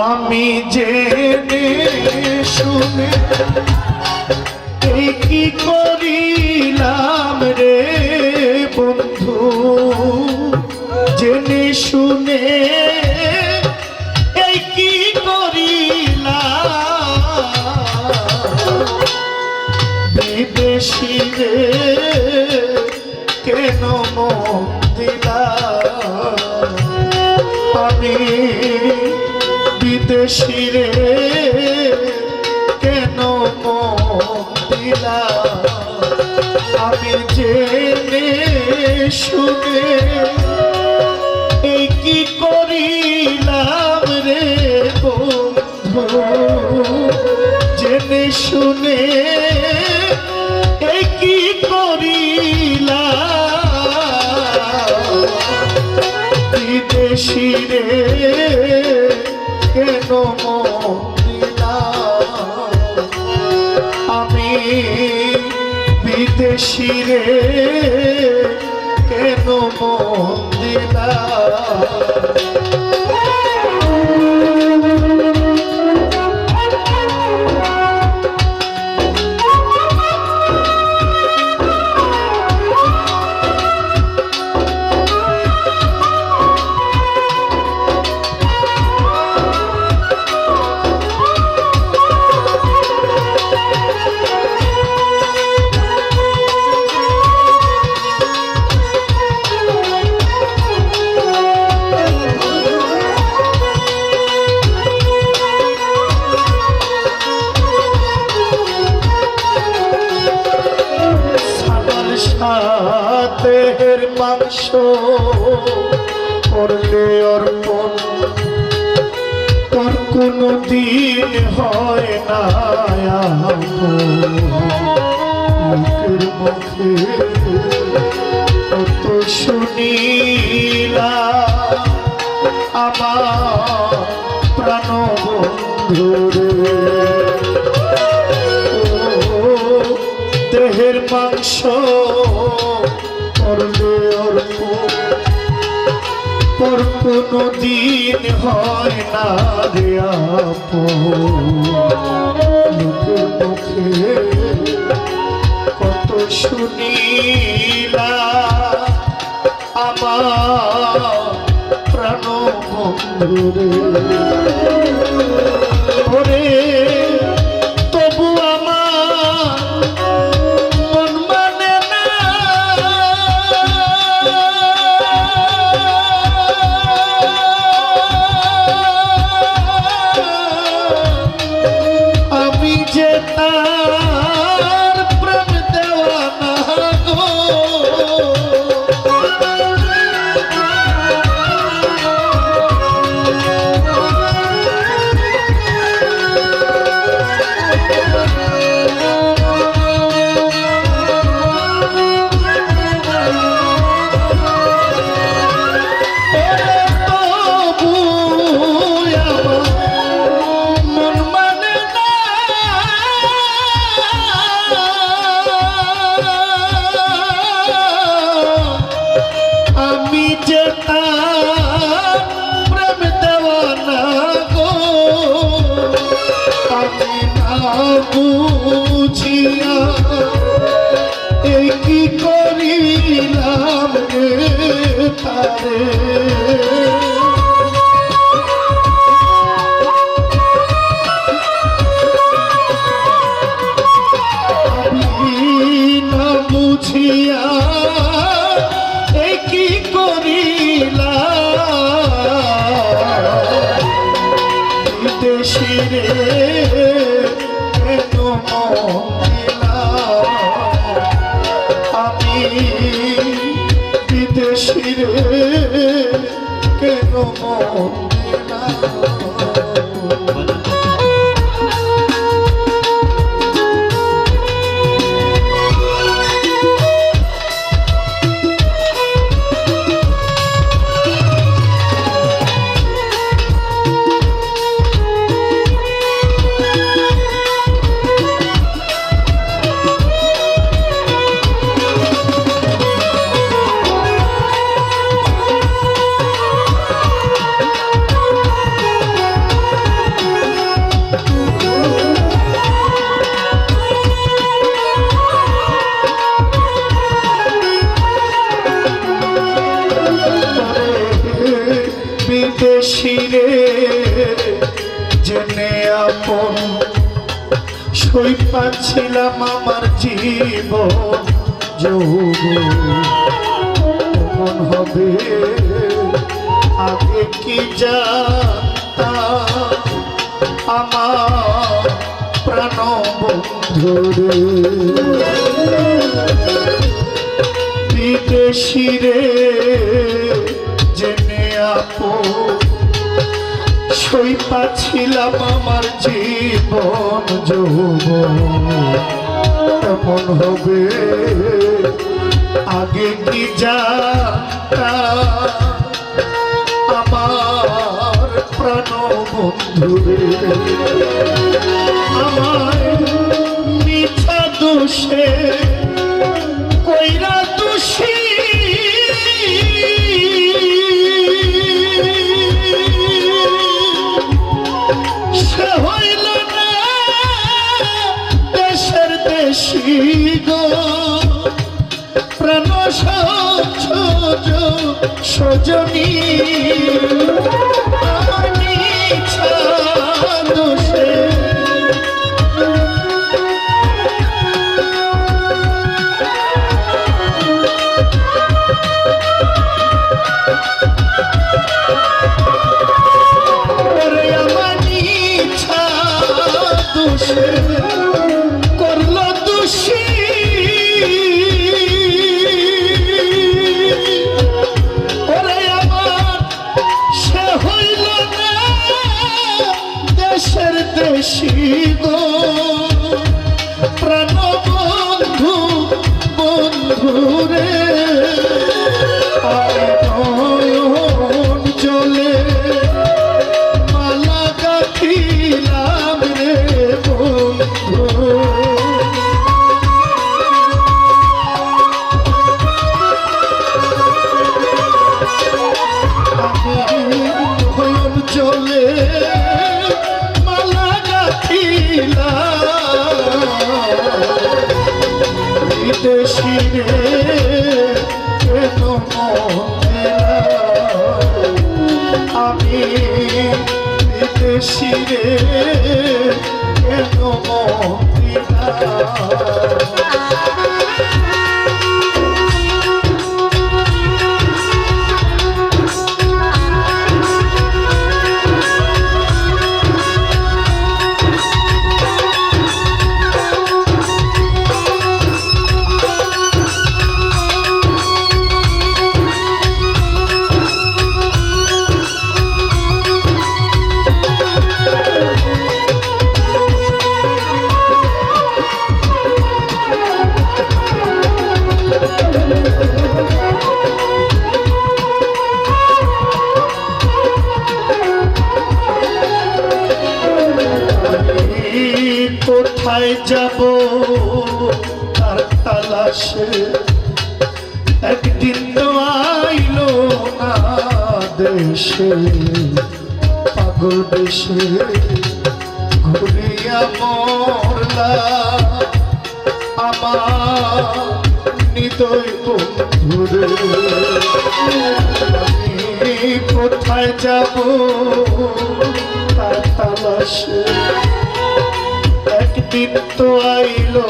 আমি জেনে শুনে এই কি করিলাম রে বন্ধু, জেনে শুনে এই কি করিলাম, বিদেশি রে কেন মন দিলাম, আমি বিদেশি রে কেন মন দিলাম, আমি জেনে শুনে এই কি করিলাম রে বন্ধু, জেনে শুনে এই কি করিলাম, বিদেশি রে কেন মন দিলাম, আমি বিদেশি রে কেন মন দিলাম। দেহের মাংস করলে অর্পণ তোর কোনো দিন হয় না মুখের মুখে কত শুনিলা আমার প্রাণ বন্ধুরে, দেহের মাংস করলে পর কোনো দিন হয় না রে মুখে মুখে কত শুনিলা আমার প্রাণ বন্ধুরে, ওরে তবু বুঝিয়া এই কি করিলাম রে তারে, আমি না বুঝিয়া এই কি করিলাম, বিদেশি রে আমি বিদেশি রে কেন মন দিলাম। সই পাচ্ছিলাম আমার জীবন যৌবন মন হবে আগে কি জানতাম আমার প্রাণ বন্ধুরে বিদেশি রে জেনে আপন সই পাচ্ছিলাম আমার জীবন যৌবন এমন হবে আগে কি জানতাম আমার প্রাণ বন্ধুরে আমায় মিথ্যা দোষে কইরা দোষী সে হইল না দেশের দেশি গো প্রাণ সজনী আমার মিথ্যা দোষে করল দোষী ওরে আমার সে হইল না দেশের দেশি গো প্রাণ বন্ধু বন্ধুরে নয়ন চলে মালা গাঁথিলাম রে বন্ধু নয়ন চলে মালা গাঁথিলাম বিদেশি রে কেন আমি বিদেশি রে কেন মহিলা কোথায় যাব তার তালাশে একদিন তো আইলো না দেশে পাগল দেশে ঘুরিয়া মরলা আমার নিদয় বন্ধুরে আমি কোথায় যাব তার তালাশে একদিন তো আইলো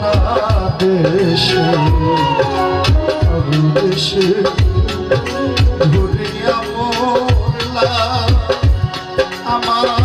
না দেশে দেশে ঘুরিয়া মরলা আমার